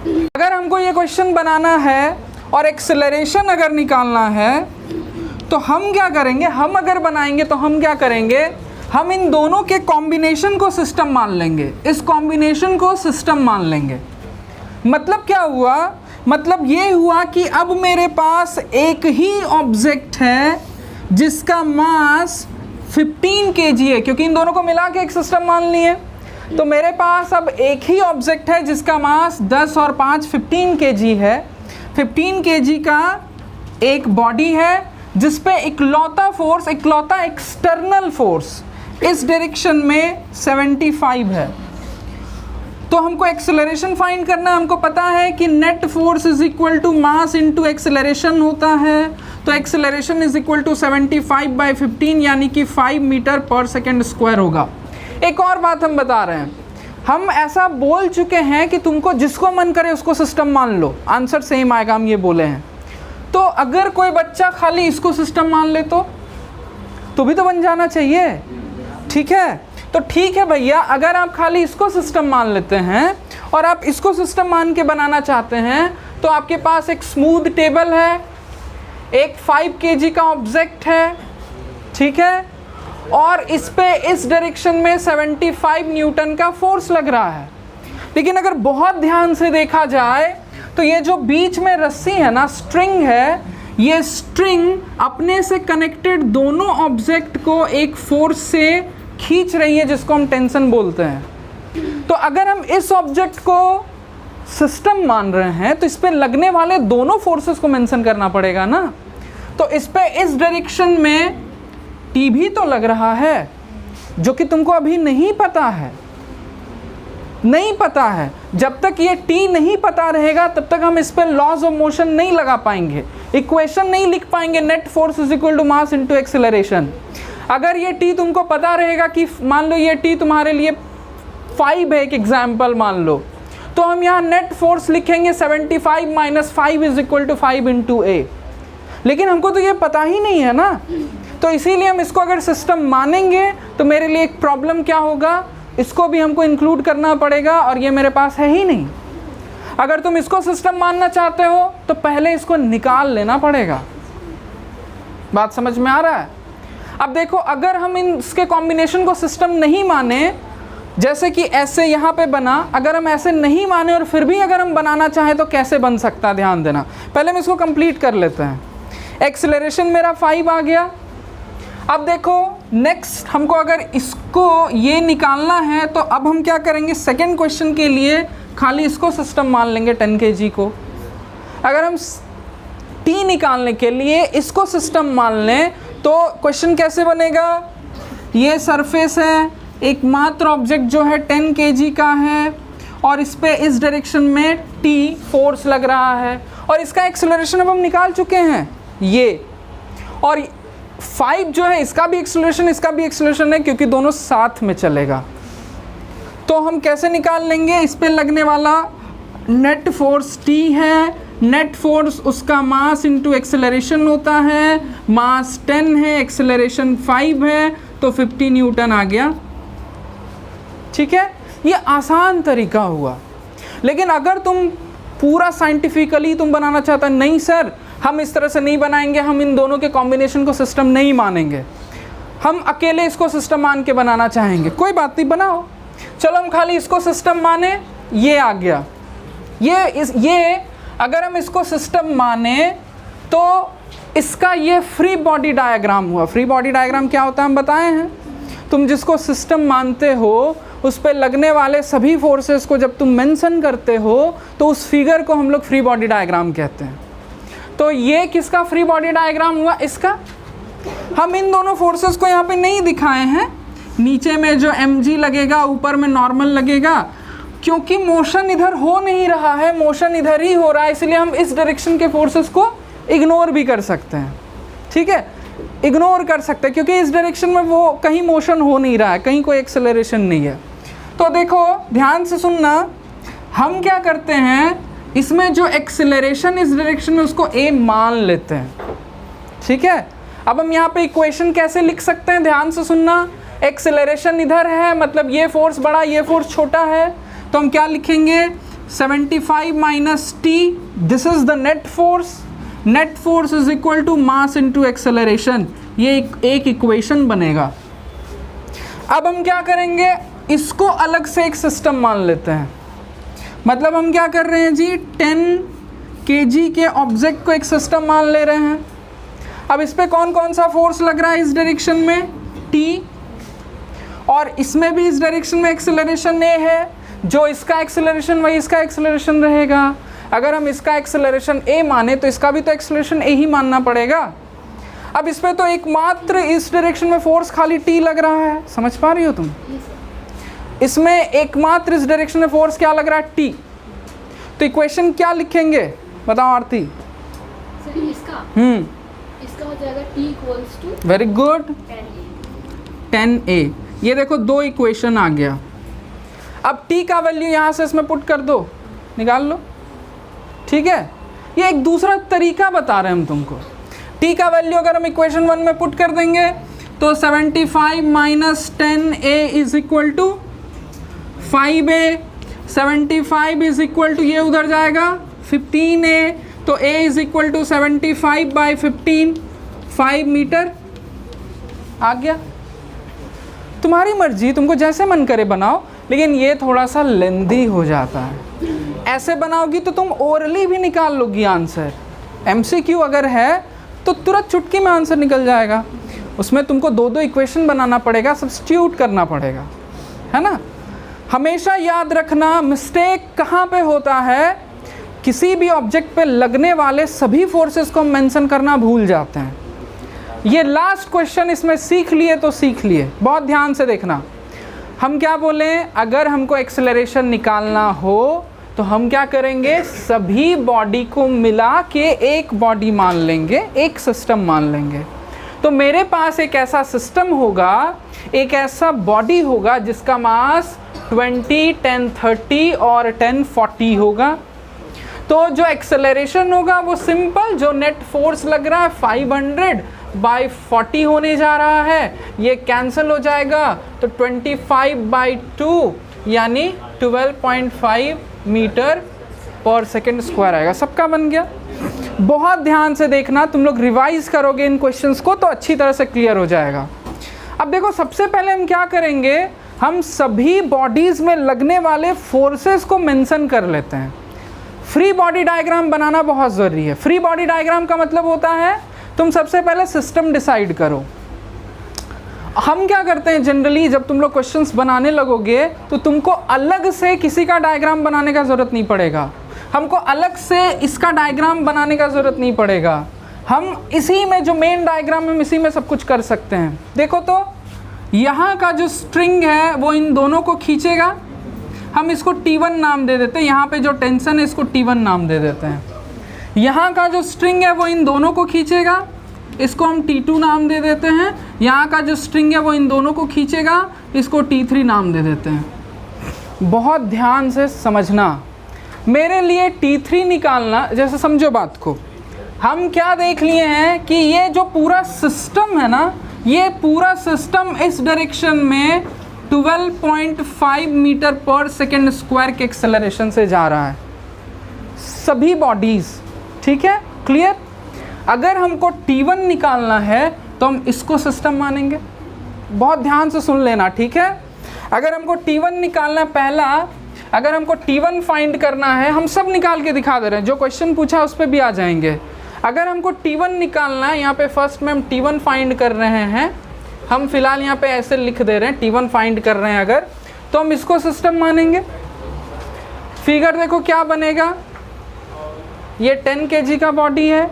अगर हमको ये क्वेश्चन बनाना है और एक्सेलरेशन अगर निकालना है तो हम क्या करेंगे, हम अगर बनाएंगे तो हम क्या करेंगे, हम इन दोनों के कॉम्बिनेशन को सिस्टम मान लेंगे, इस कॉम्बिनेशन को सिस्टम मान लेंगे। मतलब क्या हुआ, मतलब ये हुआ कि अब मेरे पास एक ही ऑब्जेक्ट है जिसका मास 15 kg है, क्योंकि इन दोनों को मिला के एक सिस्टम मान लिए। तो मेरे पास अब एक ही ऑब्जेक्ट है जिसका मास 10 और 5 15 kg है। 15 kg का एक बॉडी है जिस पे इकलौता फोर्स, इकलौता एक्सटर्नल फोर्स इस डायरेक्शन में 75 है। तो हमको एक्सेलरेशन फाइंड करना है। हमको पता है कि net force is equal to mass into acceleration होता है। तो एक्सेलरेशन इज इक्वल टू 75/15 यानी कि 5 मीटर पर सेकेंड स्क्वायर होगा। एक और बात हम बता रहे हैं, हम ऐसा बोल चुके हैं कि तुमको जिसको मन करे उसको सिस्टम मान लो, आंसर सेम आएगा, हम ये बोले हैं। तो अगर कोई बच्चा खाली इसको सिस्टम मान ले तो भी तो बन जाना चाहिए, ठीक है। तो ठीक है भैया, अगर आप खाली इसको सिस्टम मान लेते हैं और आप इसको सिस्टम मान के बनाना चाहते हैं तो आपके पास एक स्मूथ टेबल है, एक 5 kg का ऑब्जेक्ट है, ठीक है, और इस पे इस डायरेक्शन में 75 न्यूटन का फोर्स लग रहा है। लेकिन अगर बहुत ध्यान से देखा जाए तो ये जो बीच में रस्सी है ना, स्ट्रिंग है, ये स्ट्रिंग अपने से कनेक्टेड दोनों ऑब्जेक्ट को एक फोर्स से खींच रही है जिसको हम टेंशन बोलते हैं। तो अगर हम इस ऑब्जेक्ट को सिस्टम मान रहे हैं तो इस पे लगने वाले दोनों फोर्सेस को मेंशन करना पड़ेगा ना। तो इस पे इस डायरेक्शन में टी भी तो लग रहा है जो कि तुमको अभी नहीं पता है, नहीं पता है। जब तक ये टी नहीं पता रहेगा तब तक हम इस पे लॉज ऑफ मोशन नहीं लगा पाएंगे, इक्वेशन नहीं लिख पाएंगे, net force is equal to mass into acceleration. अगर ये टी तुमको पता रहेगा कि मान लो ये टी तुम्हारे लिए 5 है, एक एग्जाम्पल मान लो, तो हम यहाँ नेट फोर्स लिखेंगे 75 minus 5 is equal to 5 into a. लेकिन हमको तो ये पता ही नहीं है ना, तो इसीलिए हम इसको अगर सिस्टम मानेंगे तो मेरे लिए एक प्रॉब्लम क्या होगा, इसको भी हमको इंक्लूड करना पड़ेगा और ये मेरे पास है ही नहीं। अगर तुम इसको सिस्टम मानना चाहते हो तो पहले इसको निकाल लेना पड़ेगा, बात समझ में आ रहा है? अब देखो, अगर हम इसके कॉम्बिनेशन को सिस्टम नहीं माने, जैसे कि ऐसे यहाँ पे बना, अगर हम ऐसे नहीं माने और फिर भी अगर हम बनाना चाहें तो कैसे बन सकता है, ध्यान देना। पहले हम इसको कंप्लीट कर लेते हैं। एक्सेलरेशन मेरा 5 आ गया। अब देखो नेक्स्ट हमको अगर इसको ये निकालना है तो अब हम क्या करेंगे, सेकेंड क्वेश्चन के लिए खाली इसको सिस्टम मान लेंगे 10 kg को। अगर हम टी निकालने के लिए इसको सिस्टम मान लें तो क्वेश्चन कैसे बनेगा, ये सरफेस है, एकमात्र ऑब्जेक्ट जो है 10 kg का है और इस पे इस डायरेक्शन में टी फोर्स लग रहा है और इसका एक्सेलरेशन अब हम निकाल चुके हैं ये, और 5 जो है इसका भी एक्सेलरेशन इसका भी एक्सेलरेशन है क्योंकि दोनों साथ में चलेगा। तो हम कैसे निकाल लेंगे, इस पे लगने वाला नेट फोर्स टी है, नेट फोर्स उसका मास इंटू एक्सेलरेशन होता है, मास 10 है, एक्सेलरेशन 5 है, तो 50 न्यूटन आ गया। ठीक है, ये आसान तरीका हुआ। लेकिन अगर तुम पूरा साइंटिफिकली तुम बनाना चाहता, नहीं सर हम इस तरह से नहीं बनाएंगे, हम इन दोनों के कॉम्बिनेशन को सिस्टम नहीं मानेंगे, हम अकेले इसको सिस्टम मान के बनाना चाहेंगे, कोई बात नहीं, बनाओ। चलो हम खाली इसको सिस्टम माने, ये आ गया। ये अगर हम इसको सिस्टम माने तो इसका ये फ्री बॉडी डायग्राम हुआ। फ्री बॉडी डायग्राम क्या होता है हम बताए हैं। तुम जिसको सिस्टम मानते हो उस पर लगने वाले सभी फोर्सेस को जब तुम मेंशन करते हो तो उस फिगर को हम लोग फ्री बॉडी डायग्राम कहते हैं। तो ये किसका फ्री बॉडी डायग्राम हुआ, इसका। हम इन दोनों फोर्सेस को यहाँ पे नहीं दिखाए हैं, नीचे में जो mg लगेगा ऊपर में नॉर्मल लगेगा, क्योंकि मोशन इधर हो नहीं रहा है, मोशन इधर ही हो रहा है, इसलिए हम इस डायरेक्शन के फोर्सेस को इग्नोर भी कर सकते हैं। ठीक है, इग्नोर कर सकते हैं क्योंकि इस डायरेक्शन में वो कहीं मोशन हो नहीं रहा है, कहीं कोई एक्सेलरेशन नहीं है। तो देखो ध्यान से सुनना, हम क्या करते हैं, इसमें जो एक्सेलरेशन इस डायरेक्शन में उसको a मान लेते हैं। ठीक है, अब हम यहाँ पे इक्वेशन कैसे लिख सकते हैं, ध्यान से सुनना। एक्सेलरेशन इधर है, मतलब ये फोर्स बड़ा ये फोर्स छोटा है, तो हम क्या लिखेंगे, 75 minus T, this is the net force. Net force is equal to mass into acceleration, ये एक इक्वेशन बनेगा। अब हम क्या करेंगे, इसको अलग से एक सिस्टम मान लेते हैं। मतलब हम क्या कर रहे हैं जी, 10 kg के ऑब्जेक्ट को एक सिस्टम मान ले रहे हैं। अब इस पे कौन कौन सा फोर्स लग रहा है, इस डायरेक्शन में टी, और इसमें भी इस डायरेक्शन में एक्सेलरेशन ए है, जो इसका एक्सेलरेशन वही इसका एक्सेलरेशन रहेगा। अगर हम इसका एक्सेलरेशन ए माने तो इसका भी तो एक्सेलरेशन ए ही मानना पड़ेगा। अब इस पे तो एकमात्र इस डायरेक्शन में फोर्स खाली टी लग रहा है, समझ पा रही हो तुम। इसमें एकमात्र इस डायरेक्शन में फोर्स क्या लग रहा है, टी। तो इक्वेशन क्या लिखेंगे बताओ आरती। सर इसका हो जाएगा t equals to, very good, 10a। ये देखो दो इक्वेशन आ गया। अब t का वैल्यू यहाँ से इसमें पुट कर दो, निकाल लो। ठीक है, ये एक दूसरा तरीका बता रहे हैं हम तुमको। t का वैल्यू अगर हम इक्वेशन 1 में पुट कर देंगे तो 75 minus 10a is equal to 5a। 75 is equal to ये उधर जाएगा 15a, तो a is equal to 75 by 15, 5 metre आ गया। तुम्हारी मर्जी, तुमको जैसे मन करे बनाओ, लेकिन ये थोड़ा सा लेंदी हो जाता है। ऐसे बनाओगी तो तुम ओरली भी निकाल लोगी आंसर। MCQ अगर है तो तुरंत चुटकी में आंसर निकल जाएगा। उसमें तुमको दो दो इक्वेशन बनाना पड़ेगा, सब्स्टिट्यूट करना पड़ेगा, है ना। हमेशा याद रखना मिस्टेक कहाँ पे होता है, किसी भी ऑब्जेक्ट पे लगने वाले सभी फोर्सेस को मेंशन करना भूल जाते हैं। ये लास्ट क्वेश्चन इसमें सीख लिए तो सीख लिए, बहुत ध्यान से देखना। हम क्या बोले, अगर हमको एक्सेलरेशन निकालना हो तो हम क्या करेंगे, सभी बॉडी को मिला के एक बॉडी मान लेंगे, एक सिस्टम मान लेंगे। तो मेरे पास एक ऐसा सिस्टम होगा, एक ऐसा बॉडी होगा जिसका मास 20, 1030 और 1040 होगा। तो जो एक्सेलरेशन होगा वो सिंपल, जो नेट फोर्स लग रहा है 500 बाई 40 होने जा रहा है, ये कैंसिल हो जाएगा, तो 25 बाई 2 यानी 12.5 मीटर पर सेकेंड स्क्वायर आएगा। सबका बन गया। बहुत ध्यान से देखना, तुम लोग रिवाइज करोगे इन क्वेश्चंस को तो अच्छी तरह से क्लियर हो जाएगा। अब देखो, सबसे पहले हम क्या करेंगे, हम सभी बॉडीज़ में लगने वाले फोर्सेस को मेंशन कर लेते हैं। फ्री बॉडी डायग्राम बनाना बहुत ज़रूरी है। फ्री बॉडी डायग्राम का मतलब होता है तुम सबसे पहले सिस्टम डिसाइड करो। हम क्या करते हैं जनरली, जब तुम लोग क्वेश्चंस बनाने लगोगे तो तुमको अलग से किसी का डायग्राम बनाने का ज़रूरत नहीं पड़ेगा, हमको अलग से इसका डायग्राम बनाने का ज़रूरत नहीं पड़ेगा। हम इसी में जो मेन डायग्राम है इसी में सब कुछ कर सकते हैं। देखो तो यहाँ का जो स्ट्रिंग है वो इन दोनों को खींचेगा, हम इसको T1 नाम दे देते हैं। यहाँ पे जो टेंशन है इसको T1 नाम दे देते हैं। यहाँ का जो स्ट्रिंग है वो इन दोनों को खींचेगा, इसको हम T2 नाम दे देते हैं। यहाँ का जो स्ट्रिंग है वो इन दोनों को खींचेगा, इसको T3 नाम दे देते हैं। बहुत ध्यान से समझना, मेरे लिए T3 निकालना, जैसे समझो बात को, हम क्या देख लिए हैं कि ये जो पूरा सिस्टम है ना, ये पूरा सिस्टम इस डायरेक्शन में 12.5 मीटर पर सेकेंड स्क्वायर के एक्सेलरेशन से जा रहा है, सभी बॉडीज़। ठीक है, क्लियर। अगर हमको T1 निकालना है तो हम इसको सिस्टम मानेंगे। बहुत ध्यान से सुन लेना, ठीक है। अगर हमको T1 निकालना है पहला, अगर हमको T1 फाइंड करना है, हम सब निकाल के दिखा दे रहे हैं, जो क्वेश्चन पूछा उस पर भी आ जाएंगे। अगर हमको T1 निकालना है, यहाँ पे फर्स्ट में हम T1 फाइंड कर रहे हैं, हम फिलहाल यहाँ पे ऐसे लिख दे रहे हैं T1 फाइंड कर रहे हैं अगर, तो हम इसको सिस्टम मानेंगे। फिगर देखो क्या बनेगा, ये 10 kg का बॉडी है,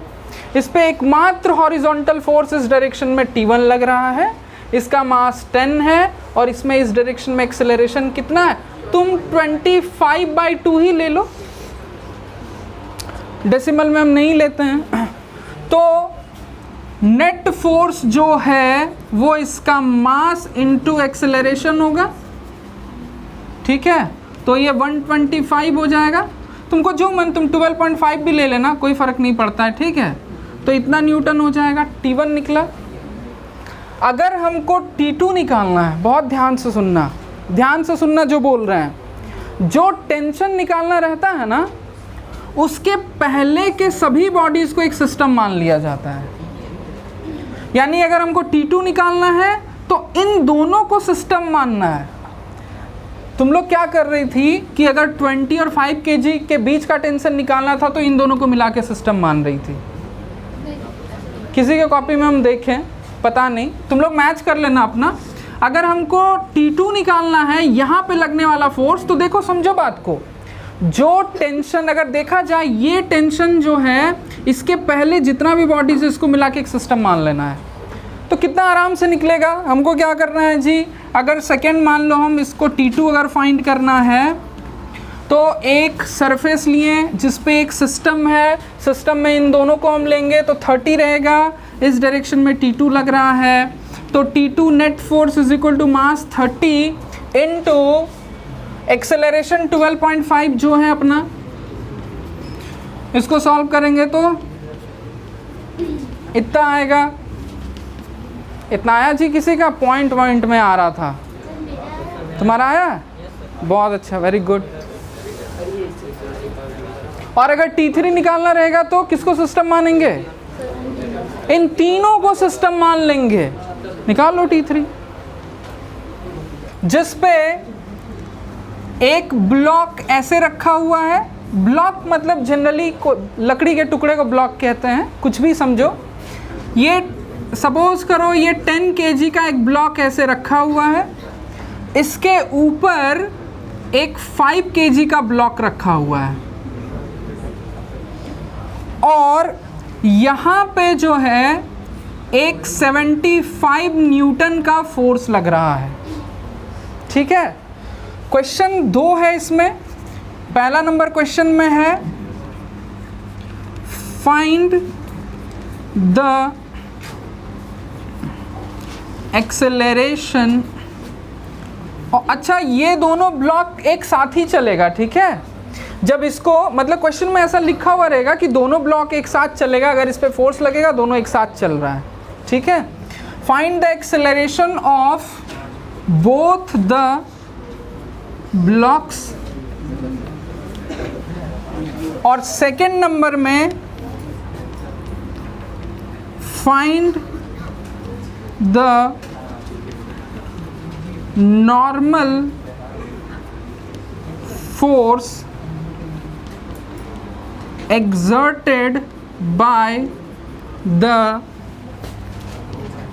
इस पे एकमात्र हॉरिजॉन्टल फोर्स इस डायरेक्शन में T1 लग रहा है, इसका मास 10 है और इसमें इस डायरेक्शन में एक्सेलरेशन कितना है, तुम 25/2 ही ले लो, डेसिमल में हम नहीं लेते हैं। तो नेट फोर्स जो है वो इसका मास इनटू एक्सेलरेशन होगा, ठीक है। तो ये 125 हो जाएगा। तुमको जो मन, तुम 12.5 भी ले लेना, कोई फ़र्क नहीं पड़ता है, ठीक है। तो इतना न्यूटन हो जाएगा। T1 निकला। अगर हमको T2 निकालना है, बहुत ध्यान से सुनना, ध्यान से सुनना जो बोल रहे हैं, जो टेंशन निकालना रहता है ना, उसके पहले के सभी बॉडीज़ को एक सिस्टम मान लिया जाता है। यानी अगर हमको T2 निकालना है तो इन दोनों को सिस्टम मानना है। तुम लोग क्या कर रही थी कि अगर 20 और 5 kg के बीच का टेंशन निकालना था तो इन दोनों को मिला के सिस्टम मान रही थी। किसी के कॉपी में हम देखें, पता नहीं, तुम लोग मैच कर लेना अपना। अगर हमको T2 निकालना है, यहाँ पे लगने वाला फोर्स, तो देखो समझो बात को, जो टेंशन अगर देखा जाए, ये टेंशन जो है इसके पहले जितना भी बॉडीज है इसको मिला के एक सिस्टम मान लेना है, तो कितना आराम से निकलेगा। हमको क्या करना है जी, अगर सेकेंड मान लो हम इसको T2 अगर फाइंड करना है, तो एक सरफेस लिए जिस पे एक सिस्टम है, सिस्टम में इन दोनों को हम लेंगे तो 30 रहेगा, इस डायरेक्शन में T2 लग रहा है, तो T2 net force is equal to mass 30 into acceleration 12.5 जो है अपना, इसको सॉल्व करेंगे तो इतना आएगा। इतना आया जी किसी का? पॉइंट में आ रहा था, तुम्हारा आया? बहुत अच्छा, वेरी गुड। और अगर T3 निकालना रहेगा तो किसको सिस्टम मानेंगे? इन तीनों को सिस्टम मान लेंगे। निकाल लो T3, जिस पे एक ब्लॉक ऐसे रखा हुआ है। ब्लॉक मतलब जनरली लकड़ी के टुकड़े को ब्लॉक कहते हैं, कुछ भी समझो। ये सपोज करो ये 10 kg का एक ब्लॉक ऐसे रखा हुआ है, इसके ऊपर एक 5 kg का ब्लॉक रखा हुआ है, और यहाँ पे जो है एक 75 न्यूटन का फोर्स लग रहा है, ठीक है। क्वेश्चन 2 है इसमें। पहला नंबर क्वेश्चन में है फाइंड द एक्सेलरेशन। और अच्छा, ये दोनों ब्लॉक एक साथ ही चलेगा, ठीक है। जब इसको मतलब क्वेश्चन में ऐसा लिखा हुआ रहेगा कि दोनों ब्लॉक एक साथ चलेगा, अगर इस पे फोर्स लगेगा दोनों एक साथ चल रहा है, ठीक है। Find the acceleration of both the blocks. और सेकेंड नंबर में find the normal force exerted by the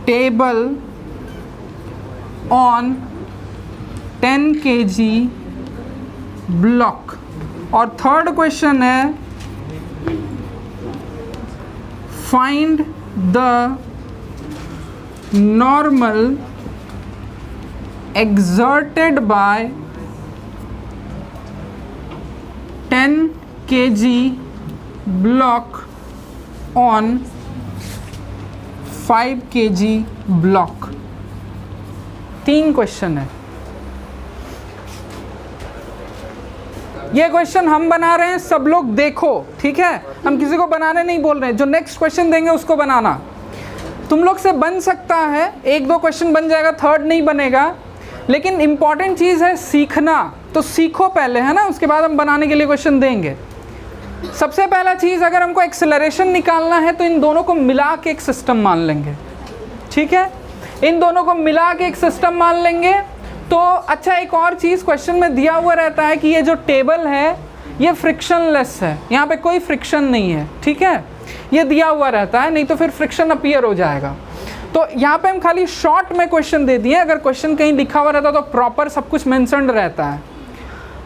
table on 10 kg block। और थर्ड क्वेश्चन है find the normal exerted by 10 kg block on 5 kg block। 3 question है। ये क्वेश्चन हम बना रहे हैं, सब लोग देखो, ठीक है? हम किसी को बनाने नहीं बोल रहे हैं, जो नेक्स्ट क्वेश्चन देंगे उसको बनाना। तुम लोग से बन सकता है, 1-2 क्वेश्चन बन जाएगा, थर्ड नहीं बनेगा, लेकिन इंपॉर्टेंट चीज़ है सीखना, तो सीखो पहले, है ना? उसके बाद हम बनाने के लिए क्वेश्चन देंगे। सबसे पहला चीज़, अगर हमको एक्सेलरेशन निकालना है तो इन दोनों को मिला के एक सिस्टम मान लेंगे, ठीक है? इन दोनों को मिला के एक सिस्टम मान लेंगे। तो अच्छा, एक और चीज़ क्वेश्चन में दिया हुआ रहता है कि ये जो टेबल है ये फ्रिक्शनलेस है, यहाँ पे कोई फ्रिक्शन नहीं है, ठीक है? ये दिया हुआ रहता है, नहीं तो फिर फ्रिक्शन अपीयर हो जाएगा। तो यहाँ पे हम खाली शॉर्ट में क्वेश्चन दे दिए, अगर क्वेश्चन कहीं लिखा हुआ रहता तो प्रॉपर सब कुछ मेंशन्ड रहता है।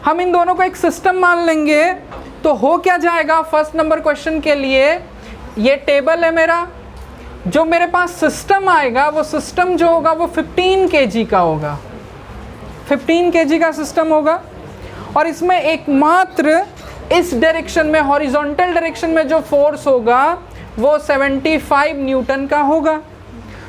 हम इन दोनों को एक सिस्टम मान लेंगे तो हो क्या जाएगा, फर्स्ट नंबर क्वेश्चन के लिए ये टेबल है मेरा, जो मेरे पास सिस्टम आएगा वो सिस्टम जो होगा वो 15 kg का होगा, 15 kg का सिस्टम होगा। और इसमें एकमात्र इस डायरेक्शन में, हॉरिजॉन्टल डायरेक्शन में जो फोर्स होगा वो 75 न्यूटन का होगा।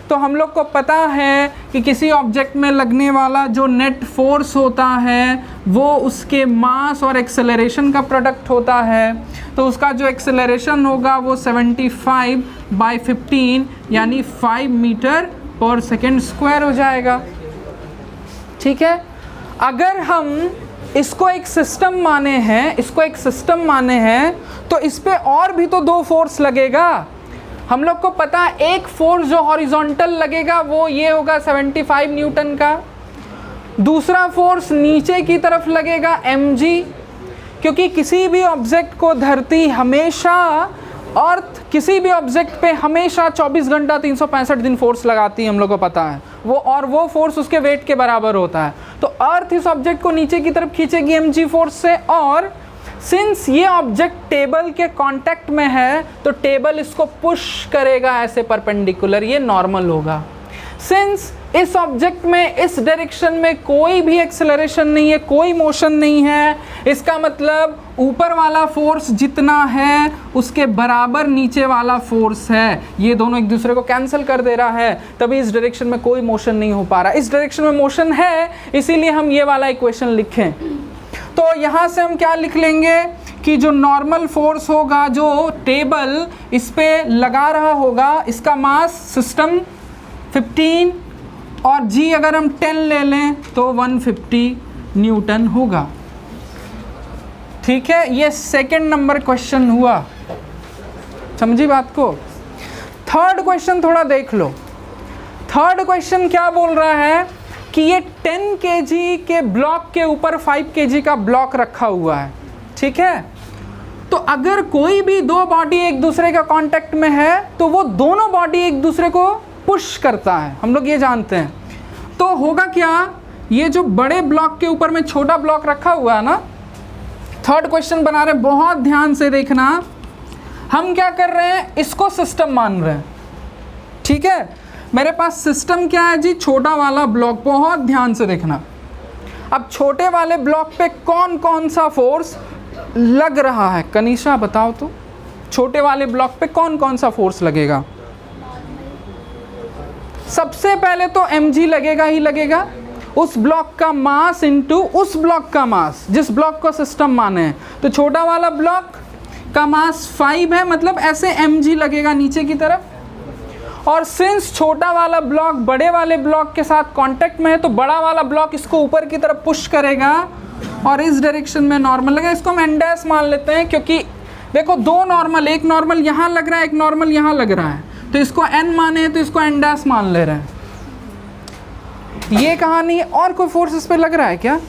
तो हम लोग को पता है कि किसी ऑब्जेक्ट में लगने वाला जो नेट फोर्स होता है वो उसके मास और एक्सेलरेशन का प्रोडक्ट होता है। तो उसका जो एक्सेलरेशन होगा वो 75/15 यानी 5 मीटर पर सेकेंड स्क्वायर हो जाएगा, ठीक है? अगर हम इसको एक सिस्टम माने हैं, तो इस पे और भी तो 2 फोर्स लगेगा। हम लोग को पता है एक फोर्स जो हॉरिजॉन्टल लगेगा वो ये होगा 75 न्यूटन का, दूसरा फोर्स नीचे की तरफ लगेगा mg, क्योंकि किसी भी ऑब्जेक्ट को धरती हमेशा, अर्थ किसी भी ऑब्जेक्ट पे हमेशा 24 घंटा 365 दिन फोर्स लगाती है, हम लोग को पता है वो, और वो फोर्स उसके वेट के बराबर होता है। तो अर्थ इस ऑब्जेक्ट को नीचे की तरफ खींचेगी mg फोर्स से, और सिंस ये ऑब्जेक्ट टेबल के कांटेक्ट में है तो टेबल इसको पुश करेगा ऐसे परपेंडिकुलर, ये नॉर्मल होगा। सिंस इस ऑब्जेक्ट में इस डायरेक्शन में कोई भी एक्सेलरेशन नहीं है, कोई मोशन नहीं है, इसका मतलब ऊपर वाला फोर्स जितना है उसके बराबर नीचे वाला फोर्स है, ये दोनों एक दूसरे को कैंसिल कर दे रहा है, तभी इस डायरेक्शन में कोई मोशन नहीं हो पा रहा। इस डायरेक्शन में मोशन है, इसीलिए हम ये वाला इक्वेशन लिखें। तो यहाँ से हम क्या लिख लेंगे कि जो नॉर्मल फोर्स होगा जो टेबल इस पे लगा रहा होगा, इसका मास सिस्टम 15 और जी अगर हम 10 ले लें तो 150 न्यूटन होगा, ठीक है? ये सेकंड नंबर क्वेश्चन हुआ, समझी बात को? थर्ड क्वेश्चन थोड़ा देख लो। थर्ड क्वेश्चन क्या बोल रहा है कि ये 10 kg के ब्लॉक के ऊपर 5 kg का ब्लॉक रखा हुआ है, ठीक है? तो अगर कोई भी 2 बॉडी एक दूसरे का कांटेक्ट में है तो वो दोनों बॉडी एक दूसरे को पुश करता है, हम लोग ये जानते हैं। तो होगा क्या, ये जो बड़े ब्लॉक के ऊपर में छोटा ब्लॉक रखा हुआ है ना, थर्ड क्वेश्चन बना रहे, बहुत ध्यान से देखना। हम क्या कर रहे हैं, इसको सिस्टम मान रहे हैं, ठीक है? मेरे पास सिस्टम क्या है जी, छोटा वाला ब्लॉक, बहुत ध्यान से देखना। अब छोटे वाले ब्लॉक पे कौन कौन सा फोर्स लग रहा है, कनिशा बताओ तो, छोटे वाले ब्लॉक पे कौन कौन सा फोर्स लगेगा? सबसे पहले तो mg लगेगा ही लगेगा, उस ब्लॉक का मास इनटू उस ब्लॉक का मास, जिस ब्लॉक को सिस्टम माने हैं। तो छोटा वाला ब्लॉक का मास 5 है, मतलब ऐसे mg लगेगा नीचे की तरफ, और सिंस छोटा वाला ब्लॉक बड़े वाले ब्लॉक के साथ कांटेक्ट में है तो बड़ा वाला ब्लॉक इसको ऊपर की तरफ पुश करेगा और इस डायरेक्शन में नॉर्मल लगेगा। इसको हम n डैश मान लेते हैं, क्योंकि देखो 2 नॉर्मल, एक नॉर्मल यहाँ लग रहा है, एक नॉर्मल यहाँ लग रहा है, तो इसको n माने हैं तो इसको n डैश मान ले रहे हैं। ये कहानी है। और कोई फोर्स इस पे लग रहा है क्या?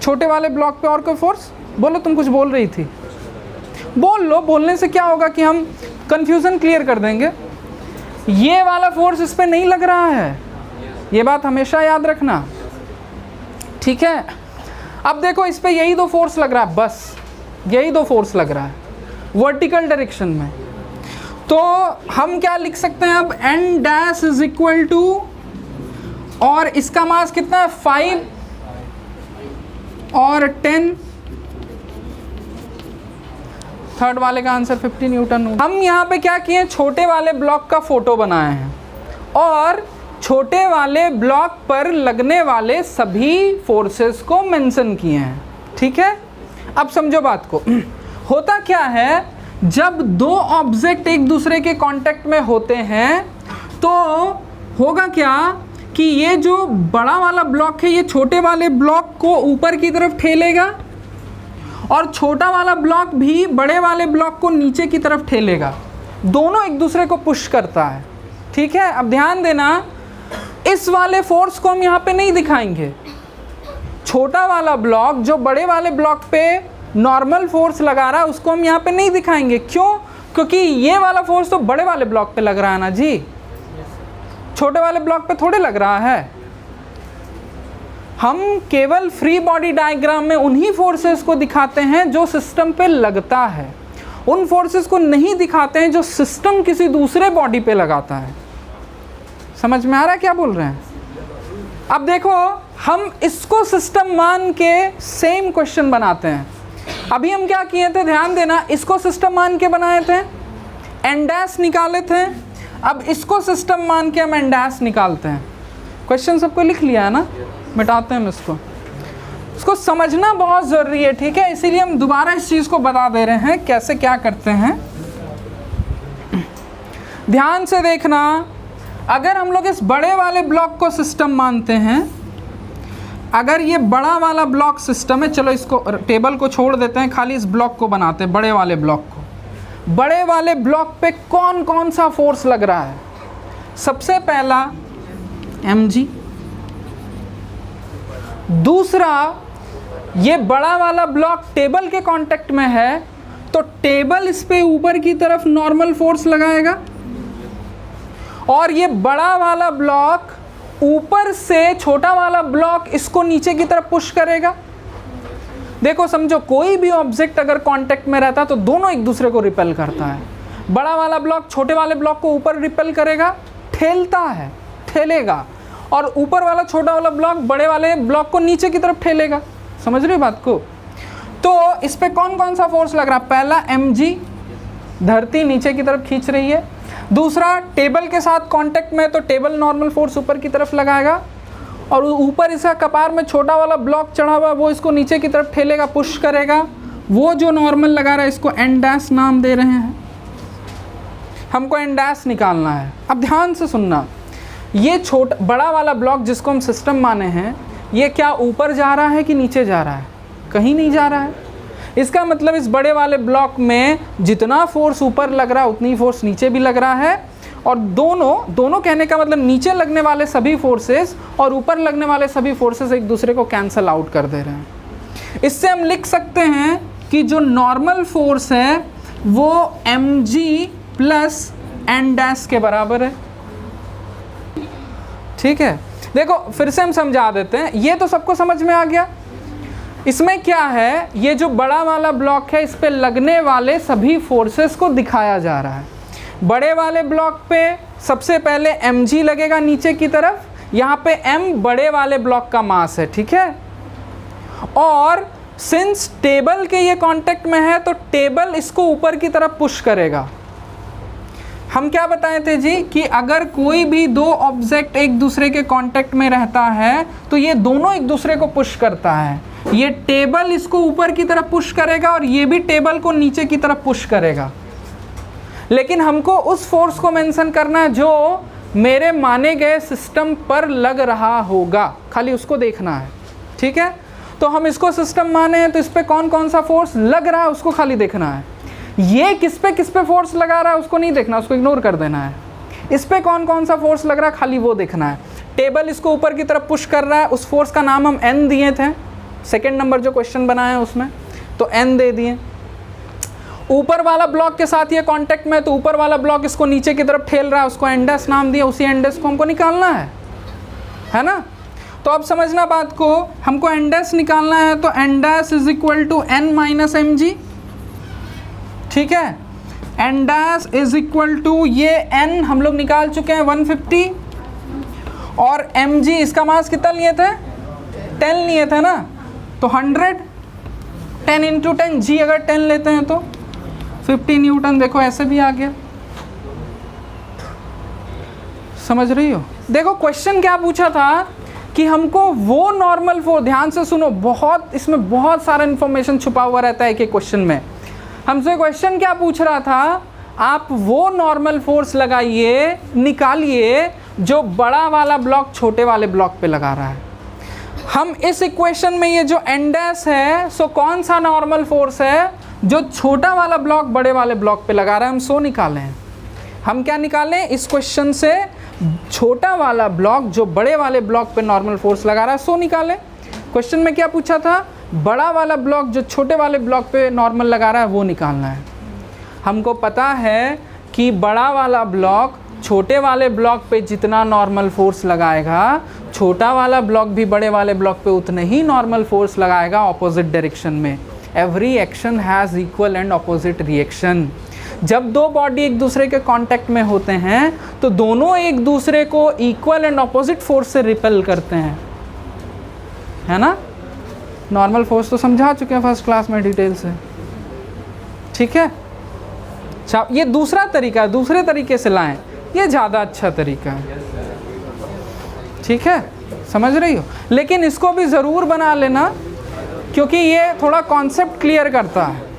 छोटे वाले ब्लॉक पे और कोई फोर्स? बोलो, तुम कुछ बोल रही थी, बोल लो। बोलने से क्या होगा कि हम कंफ्यूजन क्लियर कर देंगे। ये वाला फोर्स इस पे नहीं लग रहा है, ये बात हमेशा याद रखना, ठीक है। अब देखो इस पे यही दो फोर्स लग रहा है, बस यही दो फोर्स लग रहा है वर्टिकल डायरेक्शन में। तो हम क्या लिख सकते हैं अब? n dash is equal to, और इसका मास कितना है? 5 और 10, थर्ड वाले का आंसर 50 न्यूटन। हम यहाँ पे क्या किए? छोटे वाले ब्लॉक का फोटो बनाए हैं और छोटे वाले ब्लॉक पर लगने वाले सभी फोर्सेस को मेंशन किए हैं, ठीक है। अब समझो बात को। होता क्या है, जब दो ऑब्जेक्ट एक दूसरे के कांटेक्ट में होते हैं तो होगा क्या कि ये जो बड़ा वाला ब्लॉक है ये छोटे वाले ब्लॉक को ऊपर की तरफ ठेलेगा और छोटा वाला ब्लॉक भी बड़े वाले ब्लॉक को नीचे की तरफ ठेलेगा। दोनों एक दूसरे को पुश करता है, ठीक है। अब ध्यान देना, इस वाले फोर्स को हम यहाँ पे नहीं दिखाएंगे। छोटा वाला ब्लॉक जो बड़े वाले ब्लॉक पे नॉर्मल फोर्स लगा रहा है उसको हम यहाँ पे नहीं दिखाएंगे। क्यों? क्योंकि ये वाला फोर्स तो बड़े वाले ब्लॉक पे लग रहा है ना जी, छोटे वाले ब्लॉक पे थोड़े लग रहा है। हम केवल फ्री बॉडी डायग्राम में उन्हीं फोर्सेस को दिखाते हैं जो सिस्टम पे लगता है, उन फोर्सेस को नहीं दिखाते हैं जो सिस्टम किसी दूसरे बॉडी पे लगाता है। समझ में आ रहा है क्या बोल रहे हैं? अब देखो, हम इसको सिस्टम मान के सेम क्वेश्चन बनाते हैं। अभी हम क्या किए थे, ध्यान देना, इसको सिस्टम मान के बनाए थे, n डैश निकाले थे। अब इसको सिस्टम मान के हम n डैश निकालते हैं। क्वेश्चन सबको लिख लिया है ना? मिटाते हैं हम इसको समझना बहुत ज़रूरी है, ठीक है। इसीलिए हम दोबारा इस चीज़ को बता दे रहे हैं कैसे क्या करते हैं। ध्यान से देखना, अगर हम लोग इस बड़े वाले ब्लॉक को सिस्टम मानते हैं, अगर ये बड़ा वाला ब्लॉक सिस्टम है, चलो इसको टेबल को छोड़ देते हैं, खाली इस ब्लॉक को बनाते हैं, बड़े वाले ब्लॉक को। बड़े वाले ब्लॉक पे कौन कौन सा फोर्स लग रहा है? सबसे पहला mg, दूसरा ये बड़ा वाला ब्लॉक टेबल के कांटेक्ट में है तो टेबल इस पे ऊपर की तरफ नॉर्मल फोर्स लगाएगा और ये बड़ा वाला ब्लॉक ऊपर से छोटा वाला ब्लॉक इसको नीचे की तरफ पुश करेगा। देखो समझो, कोई भी ऑब्जेक्ट अगर कांटेक्ट में रहता है तो दोनों एक दूसरे को रिपेल करता है। बड़ा वाला ब्लॉक छोटे वाले ब्लॉक को ऊपर रिपेल करेगा, ठेलता है, ठेलेगा, और ऊपर वाला छोटा वाला ब्लॉक बड़े वाले ब्लॉक को नीचे की तरफ ठेलेगा। समझ रहे हो बात को? तो इस पे कौन कौन सा फोर्स लग रहा है? पहला mg, धरती नीचे की तरफ खींच रही है। दूसरा, टेबल के साथ कांटेक्ट में तो टेबल नॉर्मल फोर्स ऊपर की तरफ लगाएगा और ऊपर इसका कपार में छोटा वाला ब्लॉक चढ़ा हुआ वो इसको नीचे की तरफ ठेलेगा, पुश करेगा। वो जो नॉर्मल लगा रहा है इसको n डैश नाम दे रहे हैं, हमको n डैश निकालना है। अब ध्यान से सुनना, ये बड़ा वाला ब्लॉक जिसको हम सिस्टम माने हैं, ये क्या ऊपर जा रहा है कि नीचे जा रहा है? कहीं नहीं जा रहा है। इसका मतलब इस बड़े वाले ब्लॉक में जितना फोर्स ऊपर लग रहा है उतनी फोर्स नीचे भी लग रहा है, और दोनों कहने का मतलब नीचे लगने वाले सभी फोर्सेस और ऊपर लगने वाले सभी फोर्सेस एक दूसरे को कैंसल आउट कर दे रहे हैं। इससे हम लिख सकते हैं कि जो नॉर्मल फोर्स है वो mg प्लस n डैश के बराबर है, ठीक है। देखो फिर से हम समझा देते हैं, ये तो सबको समझ में आ गया। इसमें क्या है, ये जो बड़ा वाला ब्लॉक है इस पे लगने वाले सभी फोर्सेस को दिखाया जा रहा है। बड़े वाले ब्लॉक पे सबसे पहले mg लगेगा नीचे की तरफ, यहाँ पे m बड़े वाले ब्लॉक का मास है, ठीक है। और सिंस टेबल के ये कांटेक्ट में है तो टेबल इसको ऊपर की तरफ पुश करेगा। हम क्या बताए थे जी कि अगर कोई भी दो ऑब्जेक्ट एक दूसरे के कांटेक्ट में रहता है तो ये दोनों एक दूसरे को पुश करता है। ये टेबल इसको ऊपर की तरफ पुश करेगा और ये भी टेबल को नीचे की तरफ पुश करेगा। लेकिन हमको उस फोर्स को मेंशन करना है जो मेरे माने गए सिस्टम पर लग रहा होगा, खाली उसको देखना है, ठीक है। तो हम इसको सिस्टम माने हैं तो इस पर कौन कौन सा फोर्स लग रहा है उसको खाली देखना है। ये किस पे फोर्स लगा रहा है उसको नहीं देखना, उसको इग्नोर कर देना है। इस पे कौन कौन सा फोर्स लग रहा है खाली वो देखना है। टेबल इसको ऊपर की तरफ पुश कर रहा है, उस फोर्स का नाम हम N दिए थे सेकेंड नंबर जो क्वेश्चन बनाया है उसमें, तो N दे दिए। ऊपर वाला ब्लॉक के साथ ये कांटेक्ट में, तो ऊपर वाला ब्लॉक इसको नीचे की तरफ ठेल रहा है, उसको N डैश नाम दिया, उसी N डैश को हमको निकालना है ना। तो अब समझना बात को, हमको N डैश निकालना है तो N dash is equal to N minus m g, ठीक है। N dash is equal to ये N हम लोग निकाल चुके हैं 150, और mg इसका मास कितना लिए थे 10 लिए थे ना, तो 100, 10 इंटू 10 g अगर 10 लेते हैं तो 50 न्यूटन। देखो ऐसे भी आ गया, समझ रही हो। देखो क्वेश्चन क्या पूछा था कि हमको वो नॉर्मल फोर्स, ध्यान से सुनो, बहुत इसमें बहुत सारा इंफॉर्मेशन छुपा हुआ रहता है कि क्वेश्चन में। हमसे क्वेश्चन क्या पूछ रहा था, आप वो नॉर्मल फोर्स लगाइए, निकालिए जो बड़ा वाला ब्लॉक छोटे वाले ब्लॉक पे लगा रहा है। हम इस इक्वेशन में ये जो N डैश है, सो कौन सा नॉर्मल फोर्स है जो छोटा वाला ब्लॉक बड़े वाले ब्लॉक पे लगा रहा है, हम सो निकालें। हम क्या निकालें इस क्वेश्चन से, छोटा वाला ब्लॉक जो बड़े वाले ब्लॉक पे नॉर्मल फोर्स लगा रहा है सो निकालें। क्वेश्चन में क्या पूछा था, बड़ा वाला ब्लॉक जो छोटे वाले ब्लॉक पे नॉर्मल लगा रहा है वो निकालना है। हमको पता है कि बड़ा वाला ब्लॉक छोटे वाले ब्लॉक पे जितना नॉर्मल फोर्स लगाएगा, छोटा वाला ब्लॉक भी बड़े वाले ब्लॉक पे उतने ही नॉर्मल फोर्स लगाएगा ऑपोजिट डायरेक्शन में। Every action has equal and opposite reaction. जब दो बॉडी एक दूसरे के कांटेक्ट में होते हैं तो दोनों एक दूसरे को इक्वल एंड ऑपोजिट फोर्स से रिपेल करते हैं, है ना। नॉर्मल फोर्स तो समझा चुके हैं फर्स्ट क्लास में डिटेल से, ठीक है। अच्छा, ये दूसरा तरीका है, दूसरे तरीके से लाएं, ये ज़्यादा अच्छा तरीका है, ठीक है, समझ रही हो। लेकिन इसको भी ज़रूर बना लेना क्योंकि ये थोड़ा कॉन्सेप्ट क्लियर करता है।